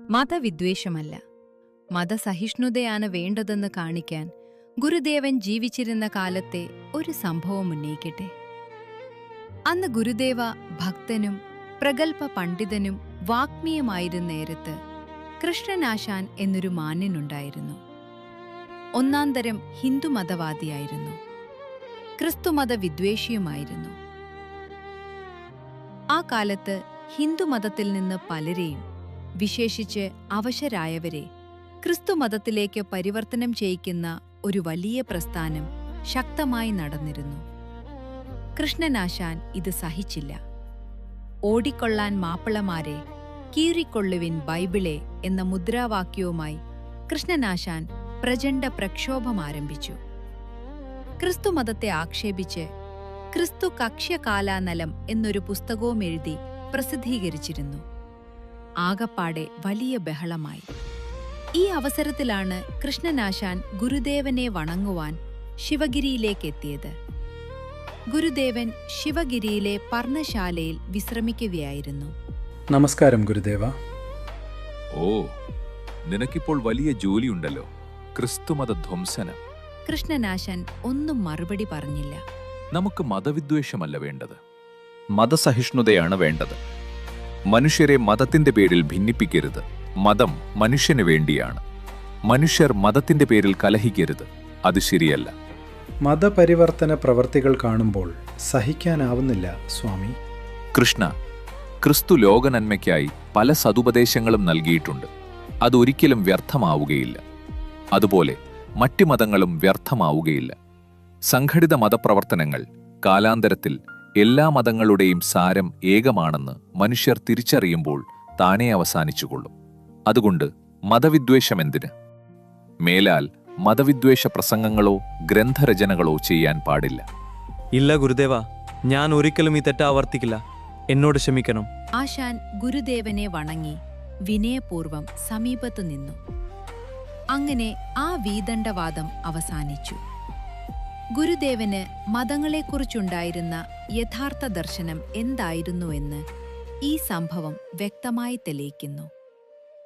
മതവിദ്വേഷമല്ല, മതസഹിഷ്ണുതയാണ് വേണ്ടതെന്ന് കാണിക്കാൻ ഗുരുദേവൻ ജീവിച്ചിരുന്ന കാലത്തെ ഒരു സംഭവം ഉന്നയിക്കട്ടെ. അന്ന് ഗുരുദേവ ഭക്തനും പ്രഗൽഭ പണ്ഡിതനും വാഗ്മിയുമായിരുന്ന നേരത്ത് കൃഷ്ണനാശാൻ എന്നൊരു മാന്യനുണ്ടായിരുന്നു. ഒന്നാന്തരം ഹിന്ദുമതവാദിയായിരുന്നു. ക്രിസ്തുമത വിദ്വേഷിയുമായിരുന്നു. ആ കാലത്ത് ഹിന്ദുമതത്തിൽ നിന്ന് പലരെയും, വിശേഷിച്ച് അവശരായവരെ, ക്രിസ്തുമതത്തിലേക്ക് പരിവർത്തനം ചെയ്യിക്കുന്ന ഒരു വലിയ പ്രസ്ഥാനം ശക്തമായി നടന്നിരുന്നു. കൃഷ്ണനാശാൻ ഇത് സഹിച്ചില്ല. ഓടിക്കൊള്ളാൻ മാപ്പിളമാരെ, കീറിക്കൊള്ളുവിൻ ബൈബിളെ എന്ന മുദ്രാവാക്യവുമായി കൃഷ്ണനാശാൻ പ്രചണ്ഡ പ്രക്ഷോഭം ആരംഭിച്ചു. ക്രിസ്തുമതത്തെ ആക്ഷേപിച്ച് ക്രിസ്തു കക്ഷ്യകാലാനലം എന്നൊരു പുസ്തകവും എഴുതി പ്രസിദ്ധീകരിച്ചിരുന്നു. ആകപ്പാടെ വലിയ ബഹളമായി. ഈ അവസരത്തിലാണ് കൃഷ്ണനാശാൻ ഗുരുദേവനെ വണങ്ങുവാൻ ശിവഗിരിയിലേക്കെത്തിയത്. ഗുരുദേവൻ ശിവഗിരിയിലെ പർണശാലയിൽ വിശ്രമിക്കുകയായിരുന്നു. നമസ്കാരം ഗുരുദേവ. ഓ, നിനക്കിപ്പോൾ വലിയ ജോലിയുണ്ടല്ലോ. ക്രിസ്തുമത ധ്വംസനം. കൃഷ്ണനാശാൻ ഒന്നും മറുപടി പറഞ്ഞില്ല. നമുക്ക് മതവിദ്വേഷമല്ല വേണ്ടത്, മതസഹിഷ്ണുതയാണ് വേണ്ടത്. മനുഷ്യരെ മതത്തിന്റെ പേരിൽ ഭിന്നിപ്പിക്കരുത്. മതം മനുഷ്യന് വേണ്ടിയാണ്. മനുഷ്യർ മതത്തിന്റെ പേരിൽ കലഹിക്കരുത്. അത് ശരിയല്ല. മതപരിവർത്തന പ്രവർത്തികൾ കാണുമ്പോൾ സഹിക്കാനാവുന്നില്ല സ്വാമി. കൃഷ്ണ, ക്രിസ്തു ലോകനന്മയ്ക്കായി പല സതുപദേശങ്ങളും നൽകിയിട്ടുണ്ട്. അതൊരിക്കലും വ്യർത്ഥമാവുകയില്ല. അതുപോലെ മറ്റു മതങ്ങളും വ്യർത്ഥമാവുകയില്ല. സംഘടിത മതപ്രവർത്തനങ്ങൾ കാലാന്തരത്തിൽ എല്ലാ മതങ്ങളുടെയും സാരം ഏകമാണെന്ന് മനുഷ്യർ തിരിച്ചറിയുമ്പോൾ താനേ അവസാനിച്ചുകൊള്ളും. അതുകൊണ്ട് മതവിദ്വേഷമെന്തിന്? മേലാൽ മതവിദ്വേഷ പ്രസംഗങ്ങളോ ഗ്രന്ഥരചനകളോ ചെയ്യാൻ പാടില്ല. ഇല്ല ഗുരുദേവ, ഞാൻ ഒരിക്കലും ഈ തെറ്റ് ആവർത്തിക്കില്ല. എന്നോട് ക്ഷമിക്കണം. ആശാൻ ഗുരുദേവനെ വണങ്ങി വിനയപൂർവം സമീപത്തു നിന്നു. അങ്ങനെ ആ വീദണ്ഡവാദം അവസാനിച്ചു. ഗുരുദേവന് മതങ്ങളെക്കുറിച്ചുണ്ടായിരുന്ന യഥാർത്ഥ ദർശനം എന്തായിരുന്നുവെന്ന് ഈ സംഭവം വ്യക്തമായി തെളിയിക്കുന്നു.